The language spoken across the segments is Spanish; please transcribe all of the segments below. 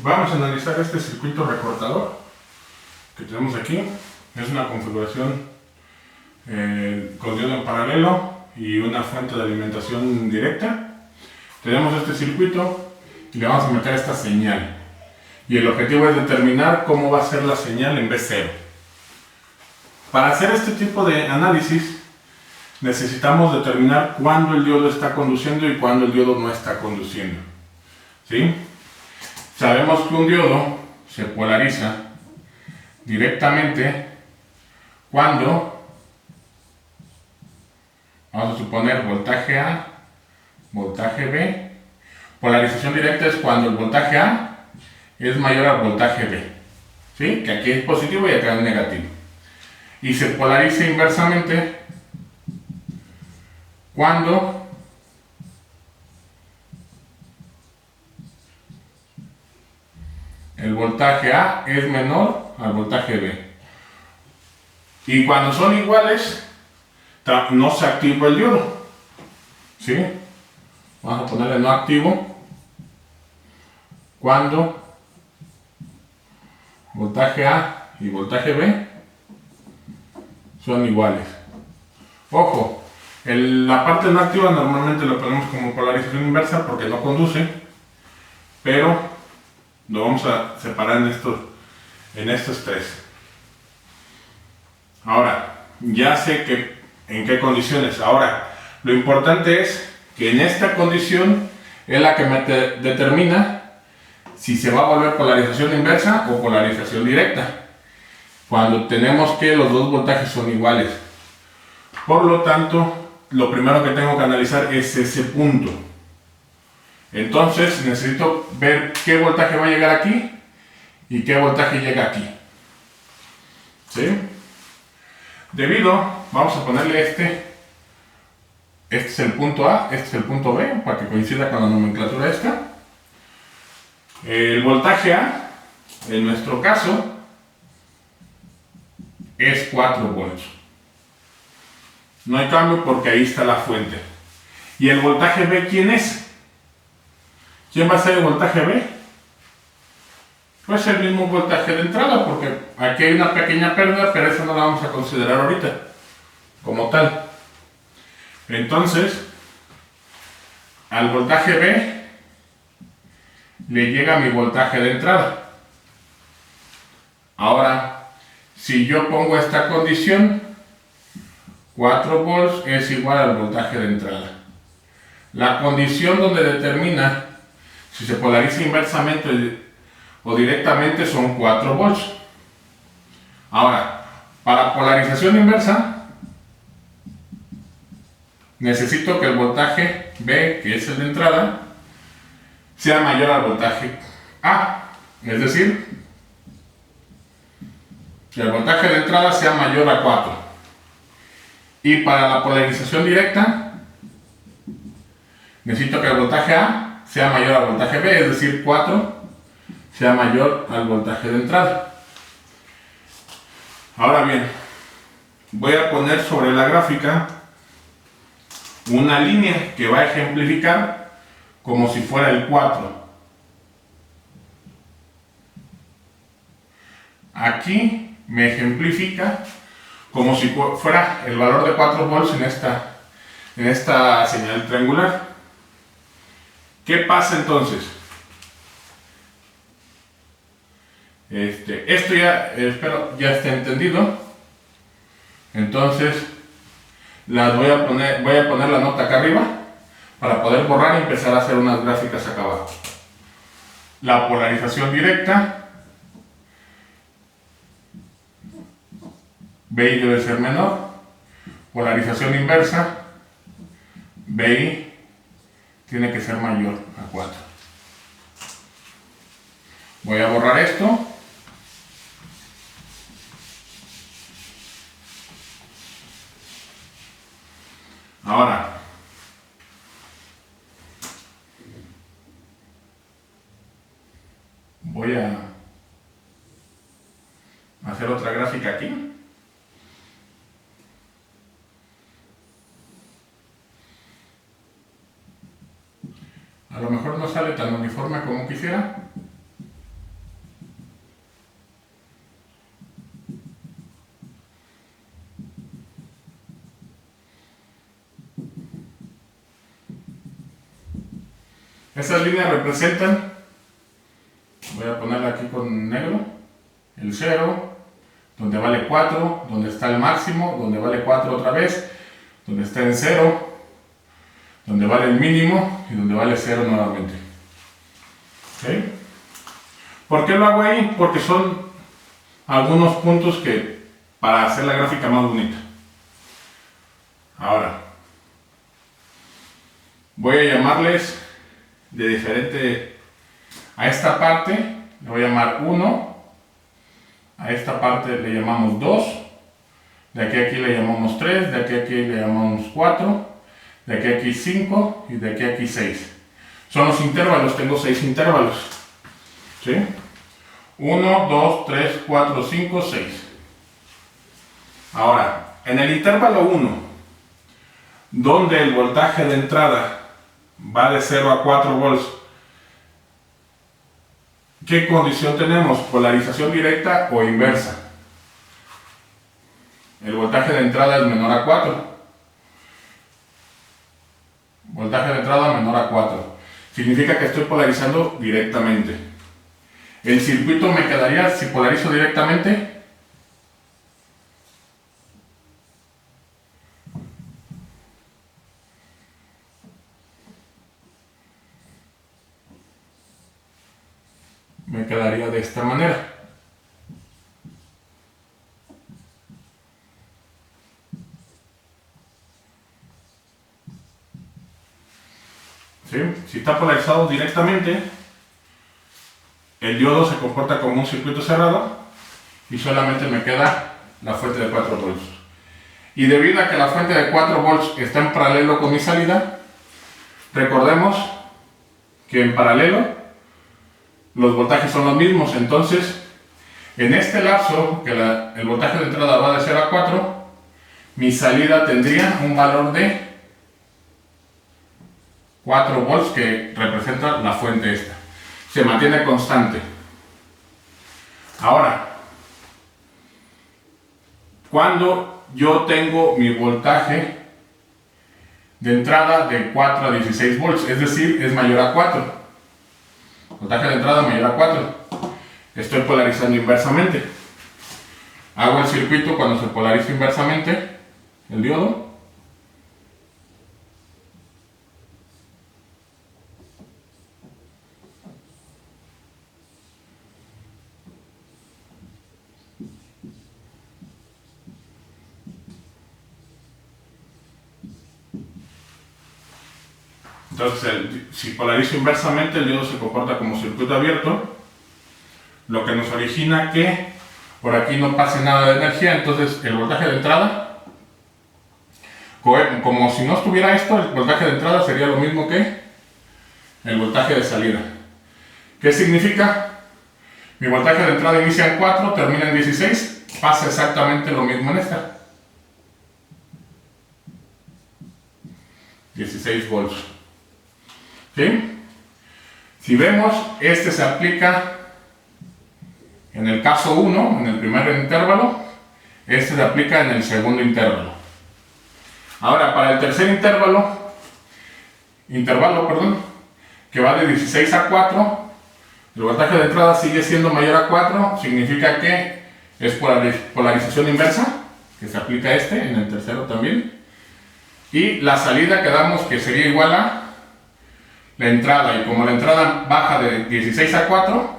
Vamos a analizar este circuito recortador que tenemos aquí. Es una configuración con diodo en paralelo y una fuente de alimentación directa. Tenemos este circuito y le vamos a meter esta señal. Y el objetivo es determinar cómo va a ser la señal en V0. Para hacer este tipo de análisis necesitamos determinar cuándo el diodo está conduciendo y cuándo el diodo no está conduciendo. ¿Sí? Sabemos que un diodo se polariza directamente cuando, vamos a suponer, voltaje A, voltaje B. Polarización directa es cuando el voltaje A es mayor al voltaje B. ¿Sí? Que aquí es positivo y acá es negativo. Y se polariza inversamente cuando el voltaje A es menor al voltaje B. Y cuando son iguales, no se activa el diodo. ¿Sí? Vamos a ponerle no activo cuando voltaje A y voltaje B son iguales. Ojo, la parte no activa normalmente lo ponemos como polarización inversa porque no conduce, pero lo vamos a separar en estos tres. Ahora, ya sé en qué condiciones. Ahora, lo importante es que en esta condición es la que me determina si se va a volver polarización inversa o polarización directa. Cuando tenemos que los dos voltajes son iguales. Por lo tanto, lo primero que tengo que analizar es ese punto. Entonces necesito ver qué voltaje va a llegar aquí y qué voltaje llega aquí. ¿Sí? Vamos a ponerle este es el punto A, este es el punto B, para que coincida con la nomenclatura esta. El voltaje A, en nuestro caso, es 4 volts. No hay cambio porque ahí está la fuente. ¿Y el voltaje B quién es? ¿Quién va a ser el voltaje B? Pues el mismo voltaje de entrada, porque aquí hay una pequeña pérdida, pero eso no la vamos a considerar ahorita como tal. Entonces, al voltaje B le llega mi voltaje de entrada. Ahora, si yo pongo esta condición, 4 volts es igual al voltaje de entrada. La condición donde determina si se polariza inversamente o directamente son 4 volts. Ahora, para polarización inversa, necesito que el voltaje B, que es el de entrada, sea mayor al voltaje A. Es decir, que el voltaje de entrada sea mayor a 4. Y para la polarización directa, necesito que el voltaje A sea mayor al voltaje B, es decir, 4 sea mayor al voltaje de entrada. Ahora bien, voy a poner sobre la gráfica una línea que va a ejemplificar como si fuera el 4. Aquí me ejemplifica como si fuera el valor de 4 volts en esta señal triangular. ¿Qué pasa entonces? Esto ya, espero ya esté entendido. Entonces, voy a poner la nota acá arriba para poder borrar y empezar a hacer unas gráficas acá abajo. La polarización directa, BI debe ser menor. Polarización inversa, BI tiene que ser mayor a 4. Voy a borrar esto. Ahora, voy a hacer otra gráfica aquí. A lo mejor no sale tan uniforme como quisiera, Estas líneas representan, voy a ponerla aquí con negro, el 0, donde vale 4, donde está el máximo, donde vale 4 otra vez, donde está en 0, donde vale el mínimo y donde vale 0 nuevamente. ¿Okay? ¿Por qué lo hago ahí? Porque son algunos puntos que para hacer la gráfica más bonita. Ahora, voy a llamarles de diferente a esta parte, le voy a llamar 1, a esta parte le llamamos 2, de aquí a aquí le llamamos 3, de aquí a aquí le llamamos 4, de aquí a aquí 5 y de aquí a aquí 6. Son los intervalos, tengo 6 intervalos. ¿Sí? 1, 2, 3, 4, 5, 6. Ahora, en el intervalo 1, donde el voltaje de entrada va de 0 a 4 volts, ¿qué condición tenemos? ¿Polarización directa o inversa? El voltaje de entrada es menor a 4. Voltaje de entrada menor a 4. Significa que estoy polarizando directamente. El circuito me quedaría, si polarizo directamente, me quedaría de esta manera. ¿Sí? Si está polarizado directamente, el diodo se comporta como un circuito cerrado y solamente me queda la fuente de 4 volts. Y debido a que la fuente de 4 volts está en paralelo con mi salida, recordemos que en paralelo los voltajes son los mismos. Entonces, en este lapso, que el voltaje de entrada va de 0 a 4, mi salida tendría un valor de 4 volts, que representa la fuente esta. Se mantiene constante. Ahora, cuando yo tengo mi voltaje de entrada de 4 a 16 volts, es decir, es mayor a 4. Voltaje de entrada mayor a 4. Estoy polarizando inversamente. Hago el circuito cuando se polariza inversamente el diodo. Entonces, si polarizo inversamente, el diodo se comporta como circuito abierto, lo que nos origina que por aquí no pase nada de energía. Entonces el voltaje de entrada, como si no estuviera esto, el voltaje de entrada sería lo mismo que el voltaje de salida. ¿Qué significa? Mi voltaje de entrada inicia en 4, termina en 16, pasa exactamente lo mismo en esta. 16 volts. ¿Sí? Si vemos, este se aplica en el caso 1, en el primer intervalo, este se aplica en el segundo intervalo. Ahora, para el tercer intervalo, que va de 16 a 4, el voltaje de entrada sigue siendo mayor a 4, significa que es polarización inversa, que se aplica en el tercero también. Y la salida quedamos que sería igual a la entrada, y como la entrada baja de 16 a 4,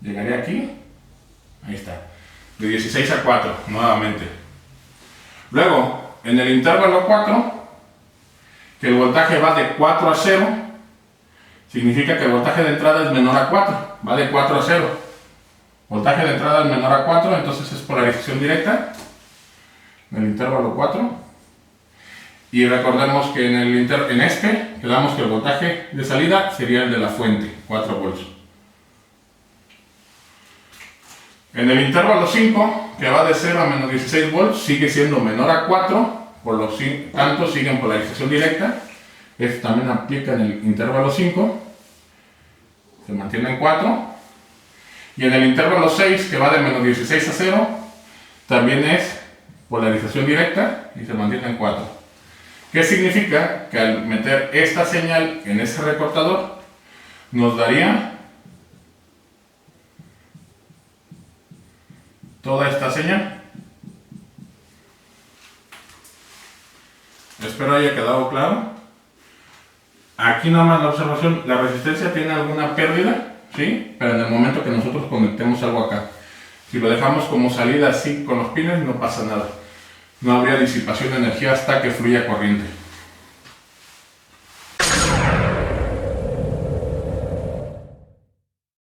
llegaría aquí, ahí está, de 16 a 4, nuevamente. Luego, en el intervalo 4, que el voltaje va de 4 a 0, significa que el voltaje de entrada es menor a 4, va de 4 a 0. Voltaje de entrada es menor a 4, entonces es polarización directa, en el intervalo 4. Y recordemos que en este, quedamos que el voltaje de salida sería el de la fuente, 4 volts. En el intervalo 5, que va de 0 a menos 16 volts, sigue siendo menor a 4, por lo tanto sigue en polarización directa. Esto también aplica en el intervalo 5, se mantiene en 4. Y en el intervalo 6, que va de menos 16 a 0, también es polarización directa y se mantiene en 4. ¿Qué significa? Que al meter esta señal en ese recortador nos daría toda esta señal. Espero haya quedado claro. Aquí nada más la observación, la resistencia tiene alguna pérdida, ¿sí? Pero en el momento que nosotros conectemos algo acá, si lo dejamos como salida así con los pines, no pasa nada. No habría disipación de energía hasta que fluya corriente.